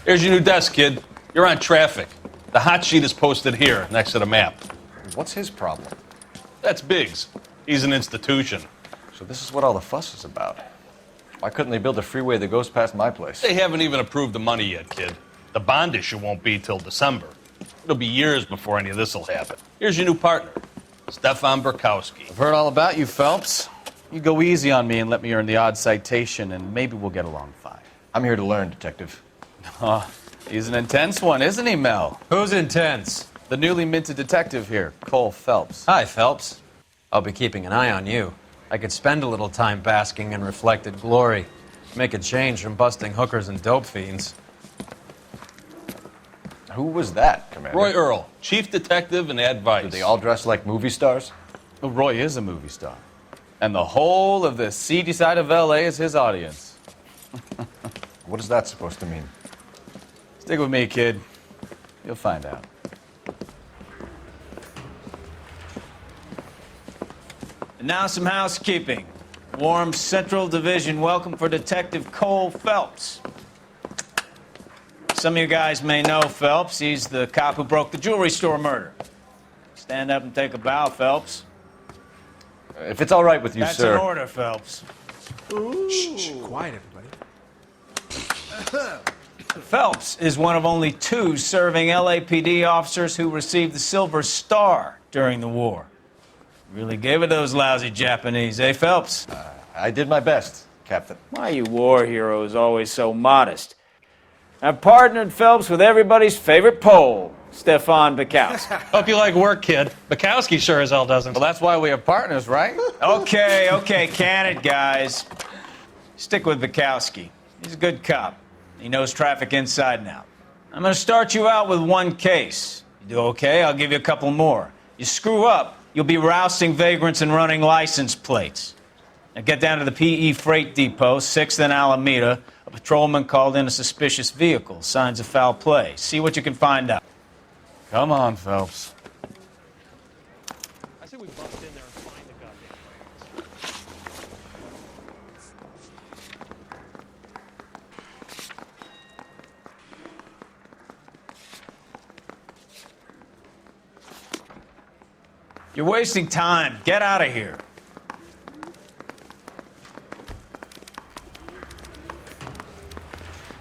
Here's your new desk, kid. You're on traffic. The hot sheet is posted here, next to the map. What's his problem? That's Biggs. He's an institution. So this is what all the fuss is about. Why couldn't they build a freeway that goes past my place? They haven't even approved the money yet, kid. The bond issue won't be till December. It'll be years before any of this will happen. Here's your new partner, Stefan Burkowski. I've heard all about you, Phelps. You go easy on me and let me earn the odd citation, and maybe we'll get along fine. I'm here to learn, Detective. Oh, he's an intense one, isn't he, Mel? Who's intense? The newly minted detective here, Cole Phelps. Hi, Phelps. I'll be keeping an eye on you. I could spend a little time basking in reflected glory. Make a change from busting hookers and dope fiends. Who was that, Commander? Roy Earl, chief detective and advice. Do they all dress like movie stars? Well, Roy is a movie star. And the whole of the seedy side of L.A. is his audience. What is that supposed to mean? Stick with me, kid. You'll find out. And now some housekeeping. Warm Central Division welcome for Detective Cole Phelps. Some of you guys may know Phelps. He's the cop who broke the jewelry store murder. Stand up and take a bow, Phelps. If it's all right with you, That's sir. an order, Phelps. Shh, quiet, everybody. Phelps is one of only 2 serving LAPD officers who received the Silver Star during the war. Really gave it those lousy Japanese, eh, Phelps? I did my best, Captain. Why you war heroes always so modest? I've partnered Phelps with everybody's favorite Pole, Stefan Burkowski. Hope you like work, kid. Bukowski sure as hell doesn't. Well, that's why we have partners, right? Okay, can it, guys. Stick with Bukowski. He's a good cop. He knows traffic inside and out. I'm going to start you out with 1 case. You do okay, I'll give you a couple more. You screw up, you'll be rousting vagrants and running license plates. Now get down to the PE Freight Depot, 6th and Alameda. A patrolman called in a suspicious vehicle. Signs of foul play. See what you can find out. Come on, Phelps. I say we bust in there and find the goddamn You're wasting time. Get out of here.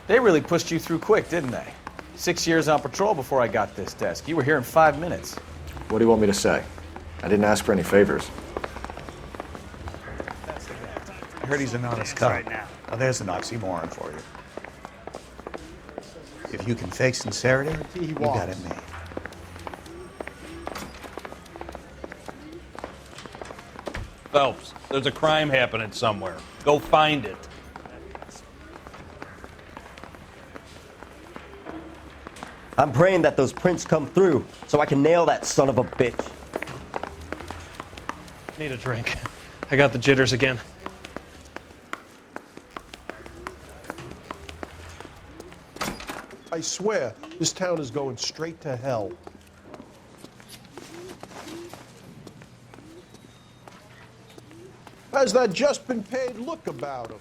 They really pushed you through quick, didn't they? 6 years on patrol before I got this desk. You were here in 5 minutes. What do you want me to say? I didn't ask for any favors. I heard he's an honest cop. Right now. There's an oxymoron for you. If you can fake sincerity, you got it made. Phelps, there's a crime happening somewhere. Go find it. I'm praying that those prints come through so I can nail that son of a bitch. Need a drink. I got the jitters again. I swear, this town is going straight to hell. Has that just been paid look about him?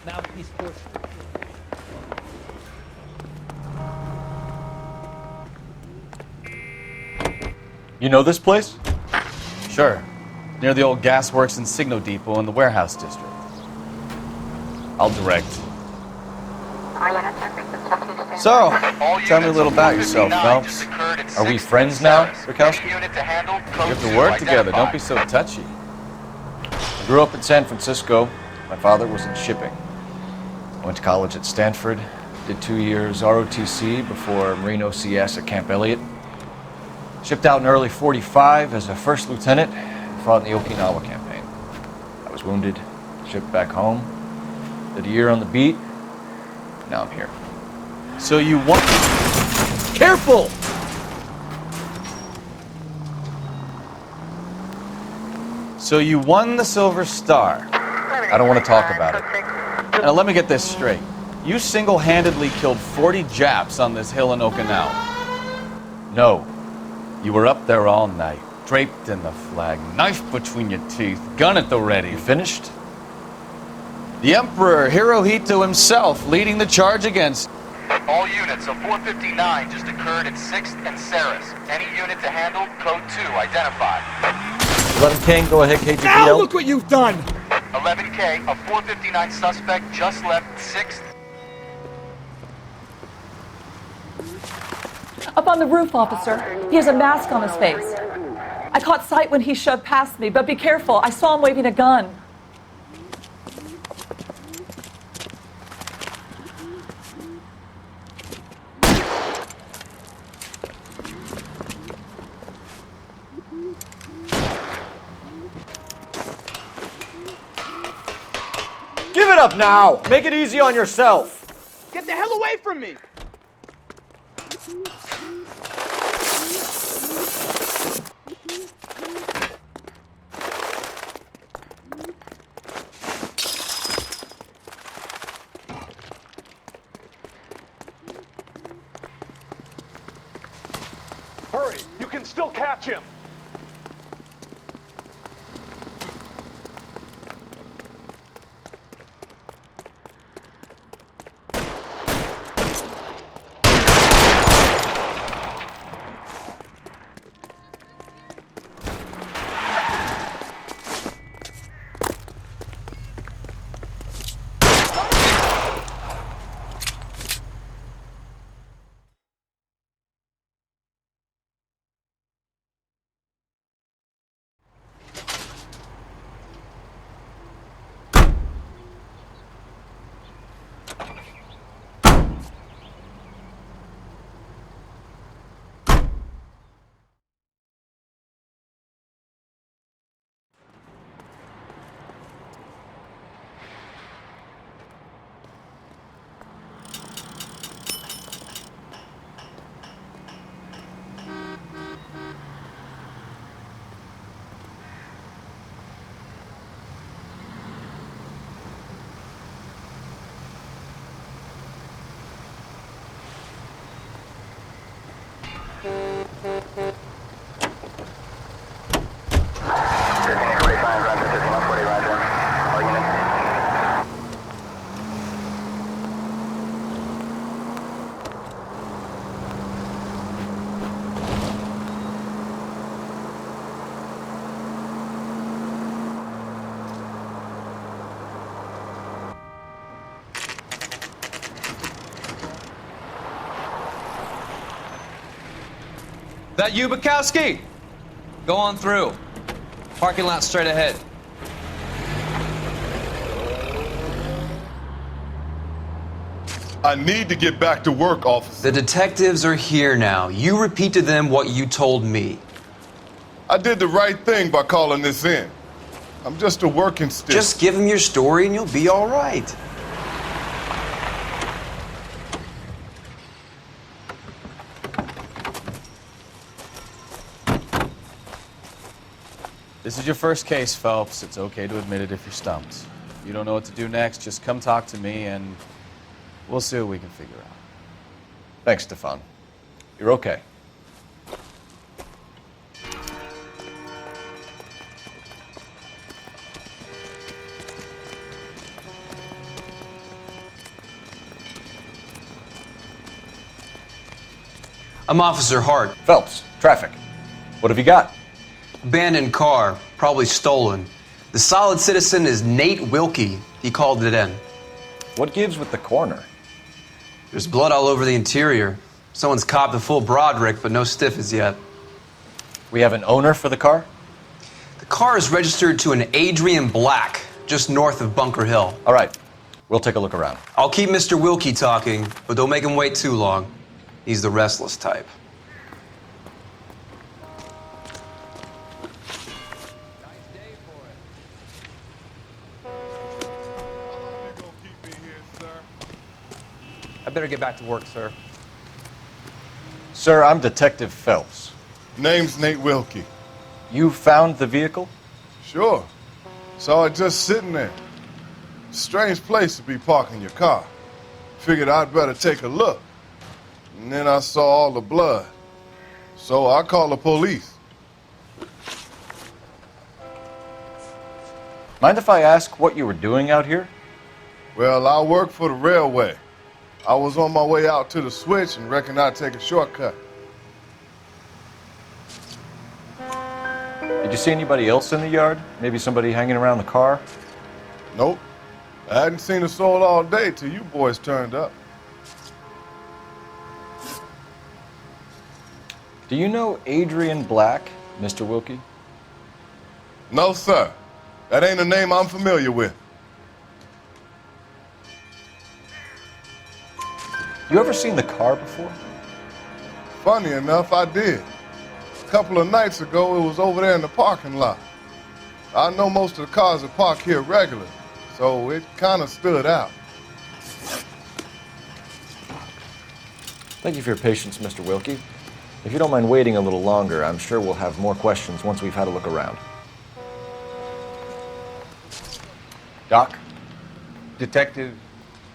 Now he's pushed. You know this place? Sure. Near the old gasworks and Signo Depot in the warehouse district. I'll direct. So, tell me a little about yourself, Phelps. Are we friends now, Burkowski? We have to work together. Don't be so touchy. I grew up in San Francisco. My father was in shipping. I went to college at Stanford, did 2 years ROTC before Marine OCS at Camp Elliott. Shipped out in early '45 as a first lieutenant and fought in the Okinawa campaign. I was wounded, shipped back home, did a year on the beat. Now I'm here. So you want... Careful! So you won the Silver Star. I don't want to talk about it. Now let me get this straight. You single-handedly killed 40 Japs on this hill in Okinawa. No. You were up there all night, draped in the flag, knife between your teeth, gun at the ready. You finished? The Emperor Hirohito himself leading the charge against. All units, a 459 just occurred at 6th and Saris. Any unit to handle, code 2, identified. 11 go ahead, KGPL. Now look what you've done! 11K, a 459 suspect just left 6th. Up on the roof, officer. He has a mask on his face. I caught sight when he shoved past me, but be careful. I saw him waving a gun. Give it up now! Make it easy on yourself! Get the hell away from me! Hurry! You can still catch him! That you, Bukowski? Go on through. Parking lot straight ahead. I need to get back to work, officer. The detectives are here now. You repeat to them what you told me. I did the right thing by calling this in. I'm just a working stiff. Just give them your story and you'll be all right. This is your first case, Phelps. It's okay to admit it if you're stumped. If you don't know what to do next, just come talk to me and we'll see what we can figure out. Thanks, Stefan. You're okay. I'm Officer Hart. Phelps, traffic. What have you got? Abandoned car, probably stolen. The solid citizen is Nate Wilkie. He called it in. What gives with the coroner? There's blood all over the interior. Someone's copped a full Broderick, but no stiff as yet. We have an owner for the car? The car is registered to an Adrian Black, just north of Bunker Hill. All right, we'll take a look around. I'll keep Mr. Wilkie talking, but don't make him wait too long. He's the restless type. I better get back to work, sir. Sir, I'm Detective Phelps. Name's Nate Wilkie. You found the vehicle? Sure. Saw it just sitting there. Strange place to be parking your car. Figured I'd better take a look. And then I saw all the blood. So I called the police. Mind if I ask what you were doing out here? Well, I work for the railway. I was on my way out to the switch and reckoned I'd take a shortcut. Did you see anybody else in the yard? Maybe somebody hanging around the car? Nope. I hadn't seen a soul all day till you boys turned up. Do you know Adrian Black, Mr. Wilkie? No, sir. That ain't a name I'm familiar with. You ever seen the car before? Funny enough, I did. A couple of nights ago, it was over there in the parking lot. I know most of the cars are parked here regularly, so it kind of stood out. Thank you for your patience, Mr. Wilkie. If you don't mind waiting a little longer, I'm sure we'll have more questions once we've had a look around. Doc? Detective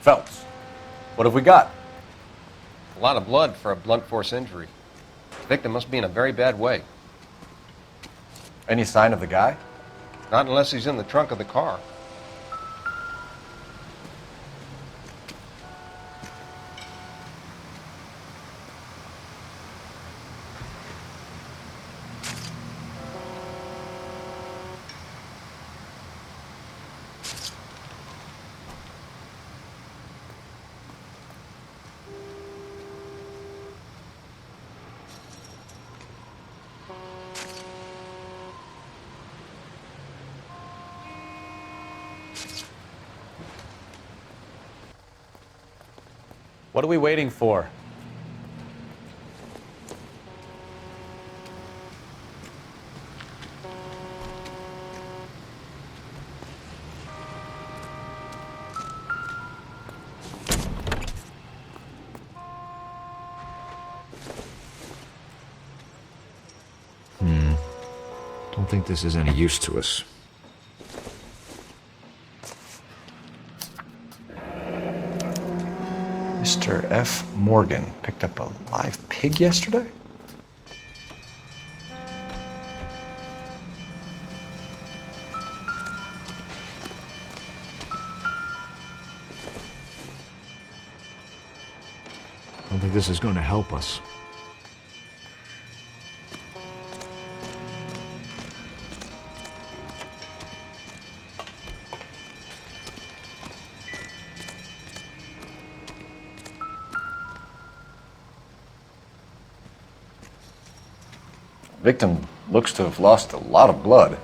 Phelps, what have we got? A lot of blood for a blunt force injury. The victim must be in a very bad way. Any sign of the guy? Not unless he's in the trunk of the car. What are we waiting for? Don't think this is any use to us. Mr. F. Morgan picked up a live pig yesterday? I don't think this is going to help us. Victim looks to have lost a lot of blood.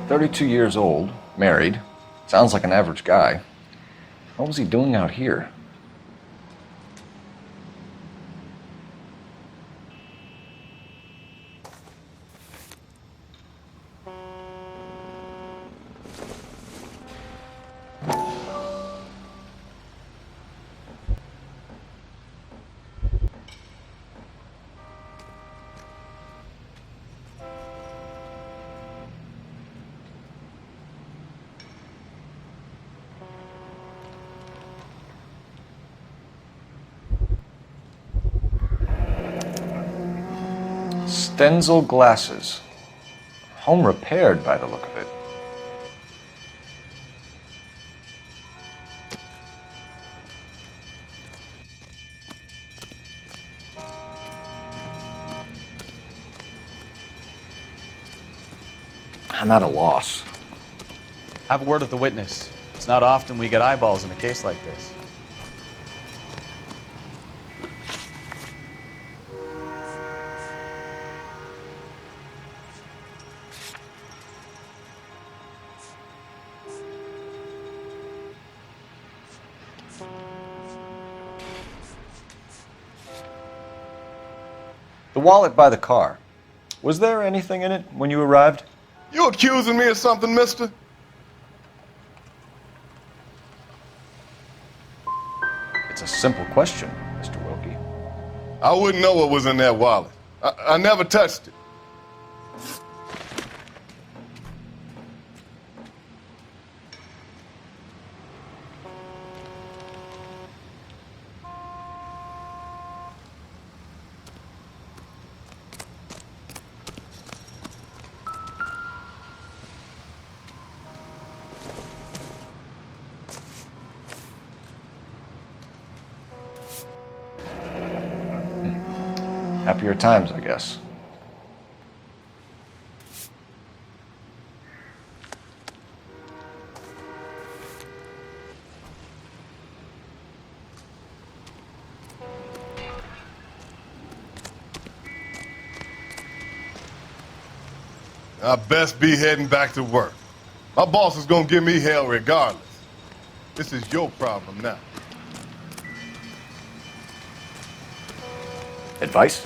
"32 years old, married. Sounds like an average guy. What was he doing out here?" Stenzel glasses. Home repaired by the look of it. I'm at a loss. Have a word with the witness. It's not often we get eyeballs in a case like this. The wallet by the car. Was there anything in it when you arrived? You accusing me of something, mister? It's a simple question, Mr. Wilkie. I wouldn't know what was in that wallet. I never touched it. Happier times, I guess. I best be heading back to work. My boss is gonna give me hell regardless. This is your problem now. Advice?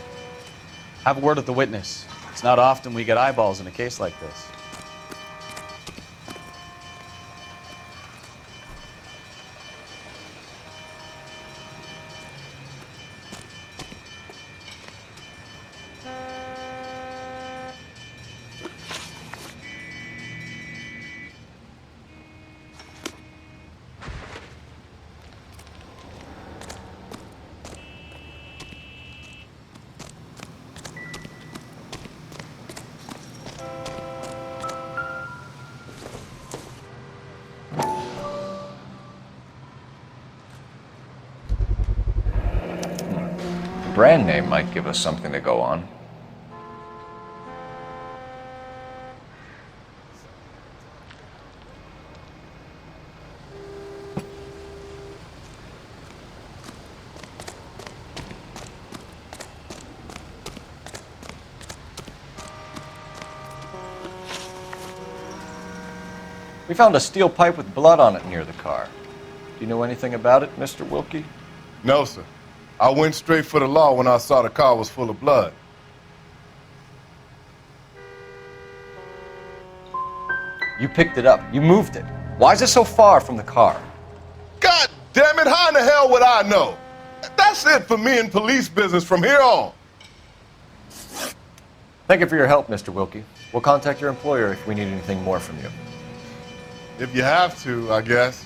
Have a word with the witness. It's not often we get eyeballs in a case like this. The brand name might give us something to go on. We found a steel pipe with blood on it near the car. Do you know anything about it, Mr. Wilkie? No, sir. I went straight for the law when I saw the car was full of blood. You picked it up. You moved it. Why is it so far from the car? God damn it, how in the hell would I know? That's it for me in police business from here on. Thank you for your help, Mr. Wilkie. We'll contact your employer if we need anything more from you. If you have to, I guess.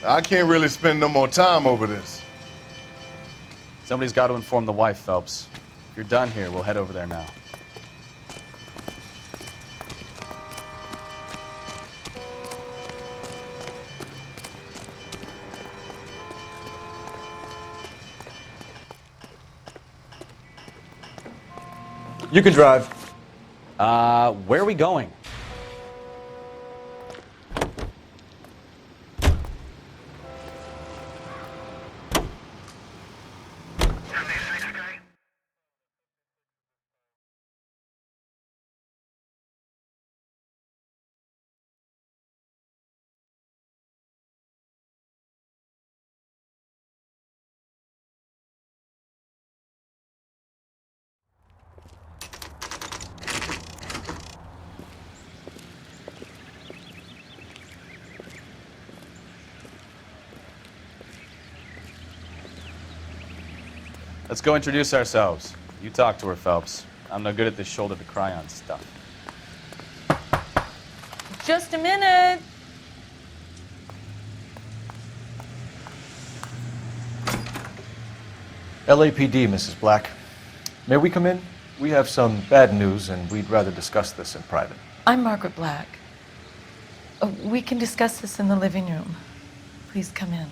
I can't really spend no more time over this. Somebody's got to inform the wife, Phelps. If you're done here, we'll head over there now. You can drive. Where are we going? Let's go introduce ourselves. You talk to her, Phelps. I'm no good at this shoulder to cry on stuff. Just a minute. LAPD, Mrs. Black. May we come in? We have some bad news, and we'd rather discuss this in private. I'm Margaret Black. We can discuss this in the living room. Please come in.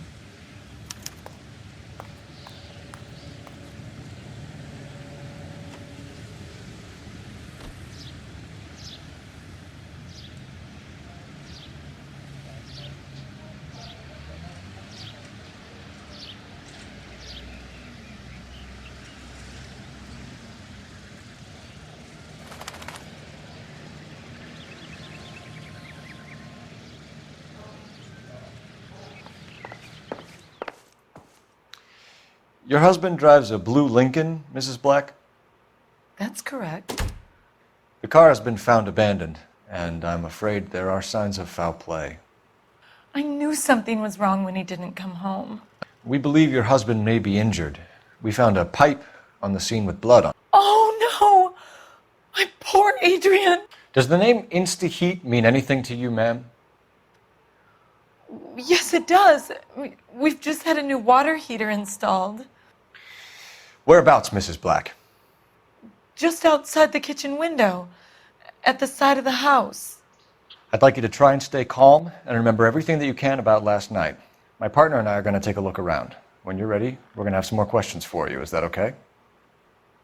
Your husband drives a blue Lincoln, Mrs. Black? That's correct. The car has been found abandoned, and I'm afraid there are signs of foul play. I knew something was wrong when he didn't come home. We believe your husband may be injured. We found a pipe on the scene with blood on it. Oh no! My poor Adrian! Does the name Insta-Heat mean anything to you, ma'am? Yes, it does. We've just had a new water heater installed. Whereabouts, Mrs. Black? Just outside the kitchen window, at the side of the house. I'd like you to try and stay calm and remember everything that you can about last night. My partner and I are going to take a look around. When you're ready, we're going to have some more questions for you. Is that okay?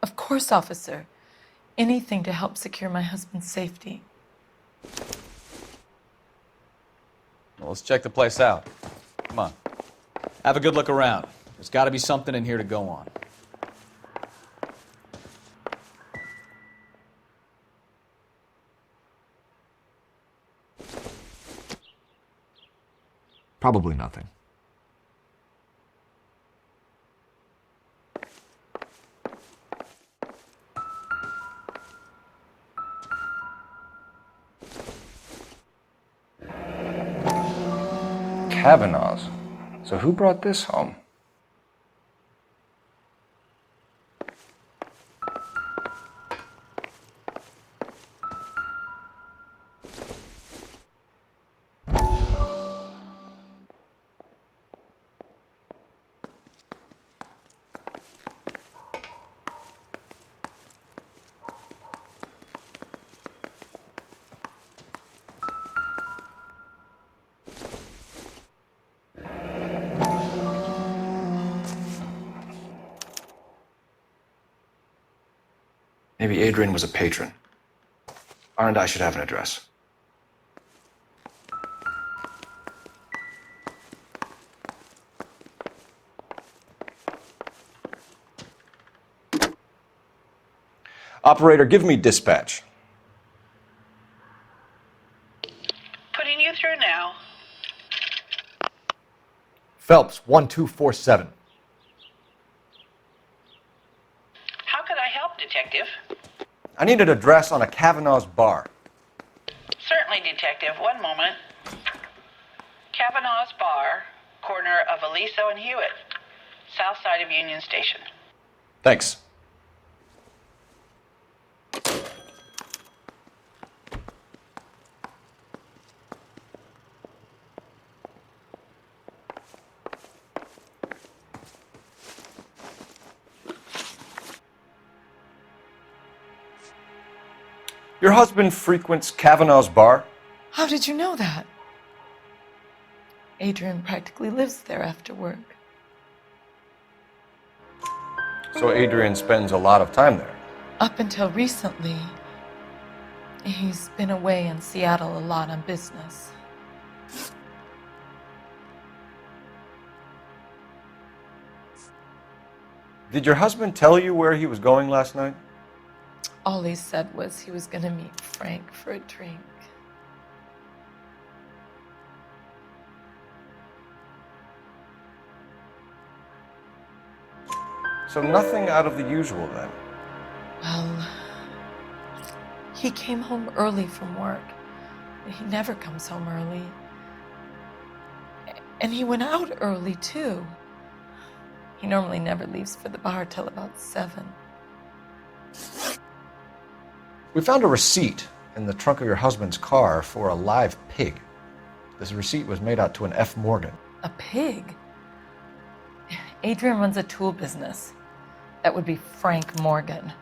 Of course, officer. Anything to help secure my husband's safety. Well, let's check the place out. Come on. Have a good look around. There's got to be something in here to go on. Probably nothing. Kavanaugh's. So who brought this home? Maybe Adrian was a patron. R&I should have an address. Operator, give me dispatch. Putting you through now. Phelps, 1247. How could I help, Detective? I need an address on a Kavanaugh's bar. Certainly, Detective. One moment. Kavanaugh's Bar, corner of Aliso and Hewitt, south side of Union Station. Thanks. Your husband frequents Kavanaugh's bar? How did you know that? Adrian practically lives there after work. So Adrian spends a lot of time there? Up until recently, he's been away in Seattle a lot on business. Did your husband tell you where he was going last night? All he said was he was going to meet Frank for a drink. So nothing out of the usual then? Well, he came home early from work. He never comes home early. And he went out early, too. He normally never leaves for the bar till about 7. We found a receipt in the trunk of your husband's car for a live pig. This receipt was made out to an F. Morgan. A pig? Adrian runs a tool business. That would be Frank Morgan.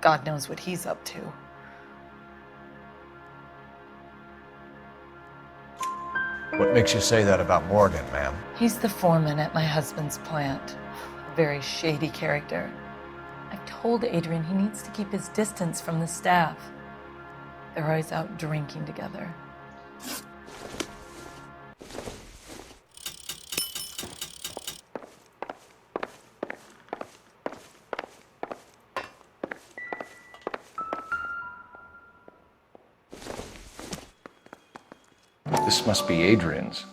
God knows what he's up to. What makes you say that about Morgan, ma'am? He's the foreman at my husband's plant. A very shady character. I've told Adrian he needs to keep his distance from the staff. They're always out drinking together. This must be Adrian's.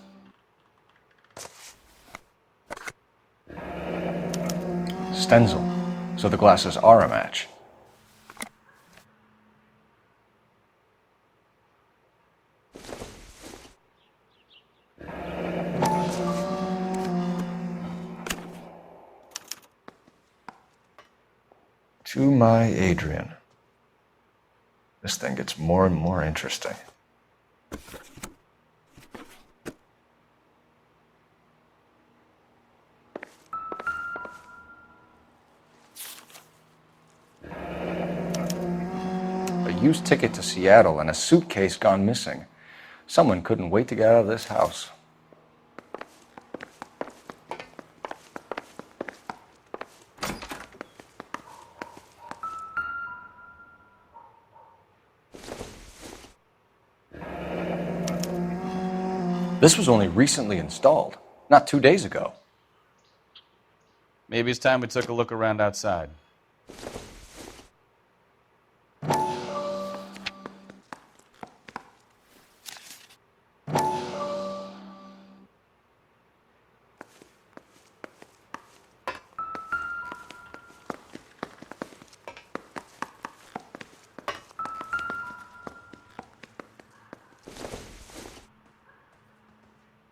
Stenzel. So the glasses are a match. To my Adrian. This thing gets more and more interesting. A used ticket to Seattle and a suitcase gone missing. Someone couldn't wait to get out of this house. This was only recently installed, not 2 days ago. Maybe it's time we took a look around outside.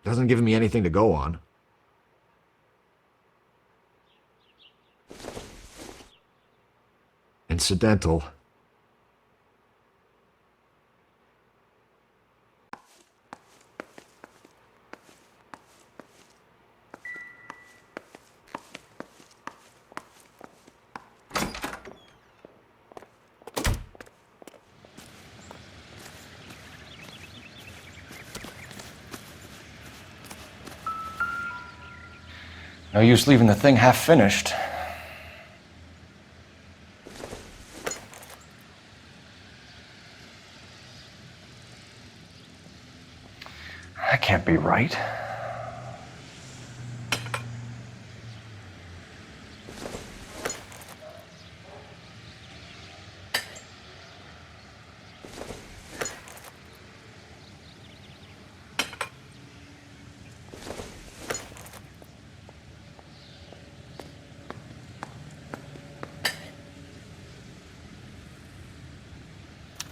Doesn't give me anything to go on. Incidental. No use leaving the thing half finished. That can't be right.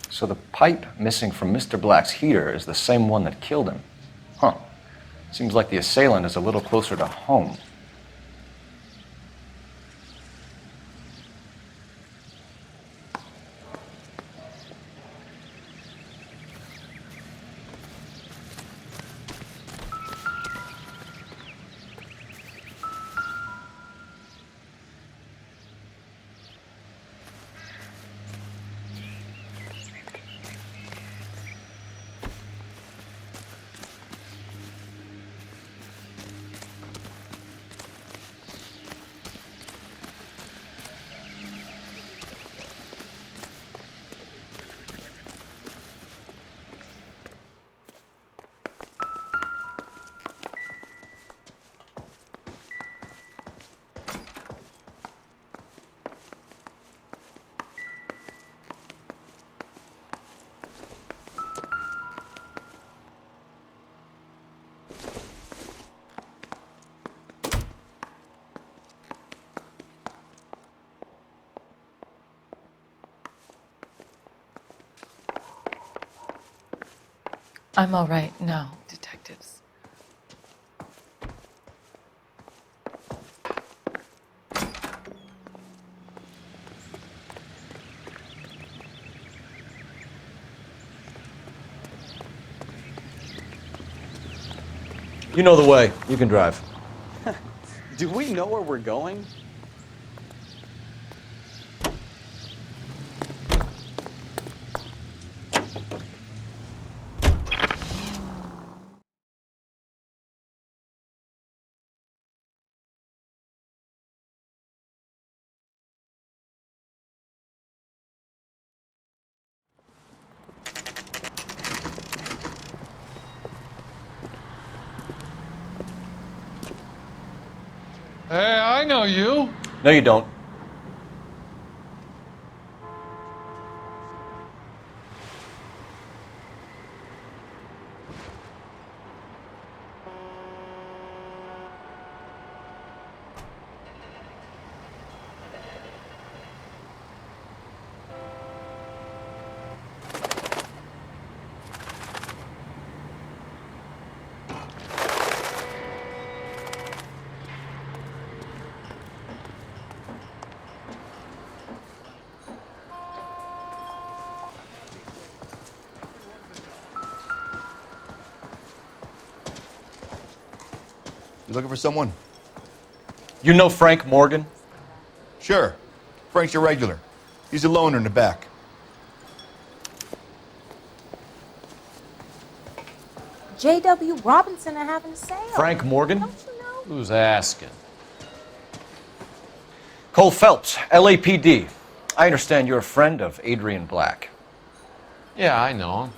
So the pipe missing from Mr. Black's heater is the same one that killed him. Huh. Seems like the assailant is a little closer to home. I'm all right now, detectives. You know the way. You can drive. Do we know where we're going? Hey, I know you. No, you don't. You looking for someone? You know Frank Morgan? Sure. Frank's your regular. He's a loner in the back. J.W. Robinson are having a sale. Frank Morgan? Don't you know? Who's asking? Cole Phelps, LAPD. I understand you're a friend of Adrian Black. Yeah, I know him.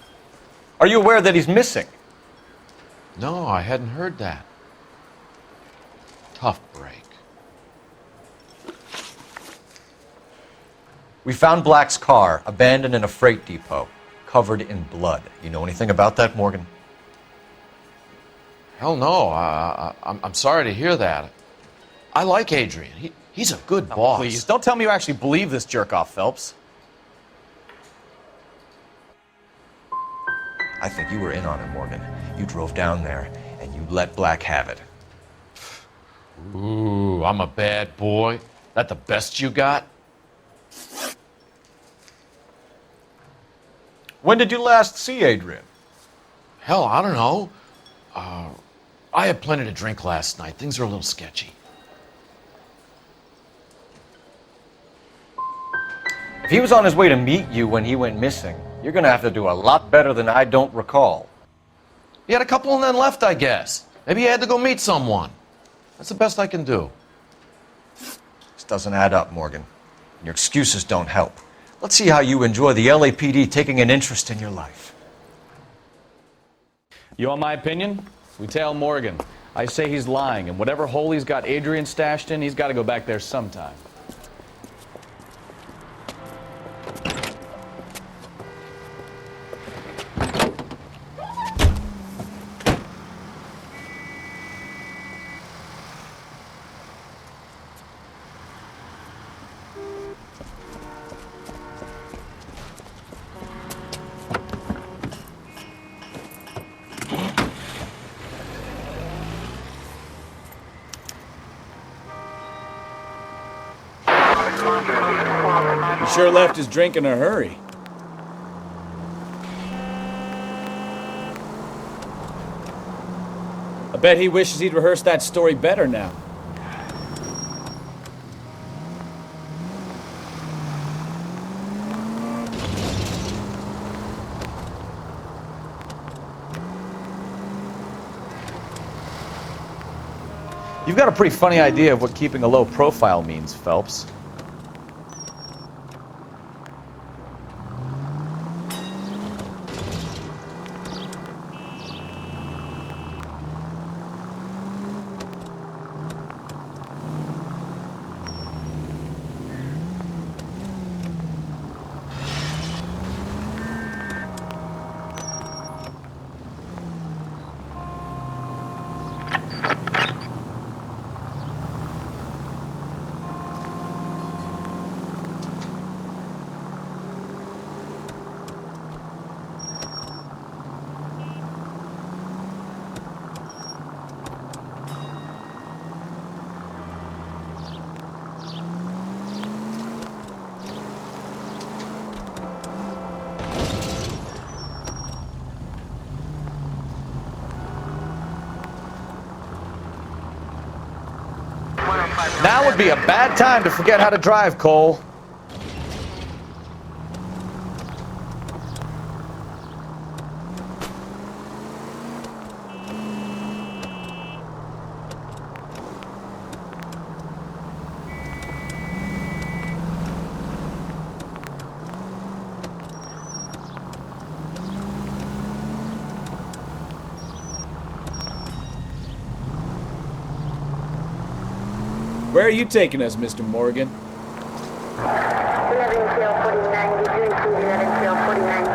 Are you aware that he's missing? No, I hadn't heard that. Tough break. We found Black's car abandoned in a freight depot, covered in blood. You know anything about that, Morgan? Hell no. I'm sorry to hear that. I like Adrian. He's a good boss. Please, don't tell me you actually believe this jerk-off, Phelps. I think you were in on it, Morgan. You drove down there, and you let Black have it. Ooh, I'm a bad boy. That the best you got? When did you last see Adrian? Hell, I don't know. I had plenty to drink last night. Things are a little sketchy. If he was on his way to meet you when he went missing, you're gonna have to do a lot better than I don't recall. He had a couple and then left, I guess. Maybe he had to go meet someone. That's the best I can do. This doesn't add up, Morgan. Your excuses don't help. Let's see how you enjoy the LAPD taking an interest in your life. You want my opinion? We tail Morgan. I say he's lying, and whatever hole he's got Adrian stashed in, he's got to go back there sometime. He sure left his drink in a hurry. I bet he wishes he'd rehearsed that story better now. You've got a pretty funny idea of what keeping a low profile means, Phelps. Now would be a bad time to forget how to drive, Cole. Where are you taking us, Mr. Morgan? 11 tail 49, did you include 11 tail 49?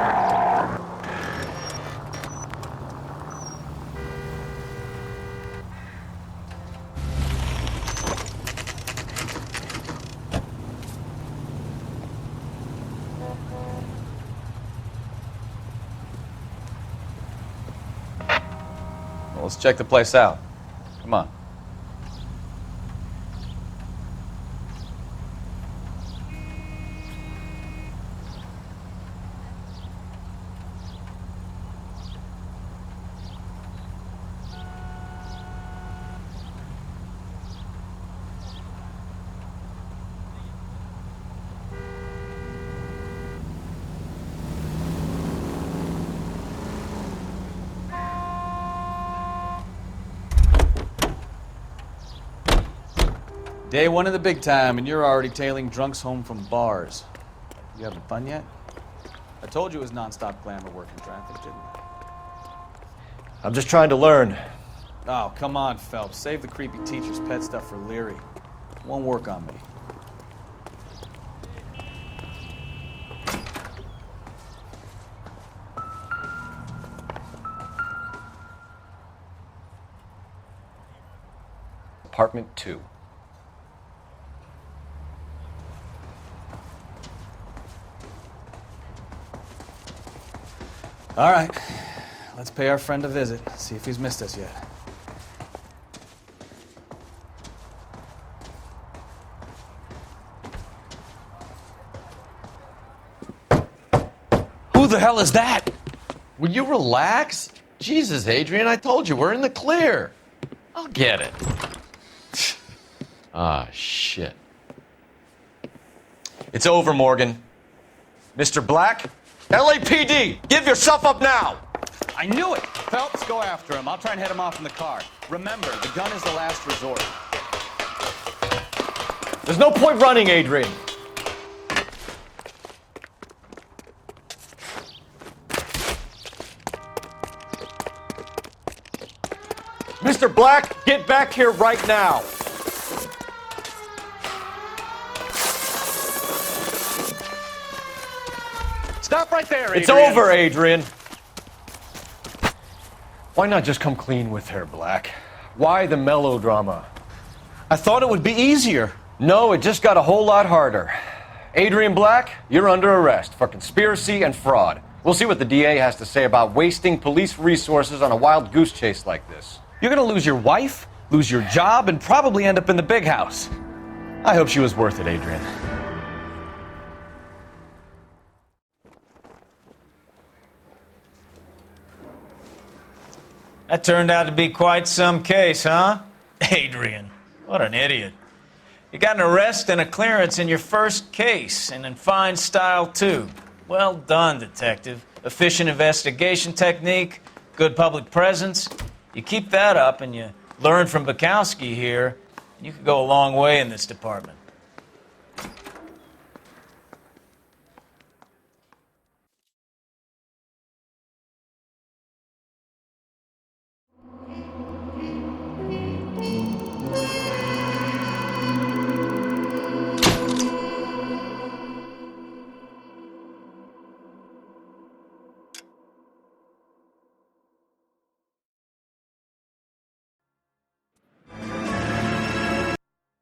Well, let's check the place out. Come on. Day one of the big time, and you're already tailing drunks home from bars. You having fun yet? I told you it was nonstop glamour work in traffic, didn't I? I'm just trying to learn. Oh, come on, Phelps. Save the creepy teacher's pet stuff for Leary. It won't work on me. Apartment 2. All right. Let's pay our friend a visit. See if he's missed us yet. Who the hell is that? Will you relax? Jesus, Adrian, I told you, we're in the clear. I'll get it. Ah, shit. It's over, Morgan. Mr. Black, LAPD, give yourself up now! I knew it! Phelps, go after him. I'll try and head him off in the car. Remember, the gun is the last resort. There's no point running, Adrian. Mr. Black, get back here right now. Stop right there, Adrian. It's over, Adrian. Why not just come clean with her, Black? Why the melodrama? I thought it would be easier. No, it just got a whole lot harder. Adrian Black, you're under arrest for conspiracy and fraud. We'll see what the DA has to say about wasting police resources on a wild goose chase like this. You're gonna lose your wife, lose your job, and probably end up in the big house. I hope she was worth it, Adrian. That turned out to be quite some case, huh? Adrian, what an idiot. You got an arrest and a clearance in your first case, and in fine style, too. Well done, detective. Efficient investigation technique, good public presence. You keep that up and you learn from Bukowski here, you could go a long way in this department.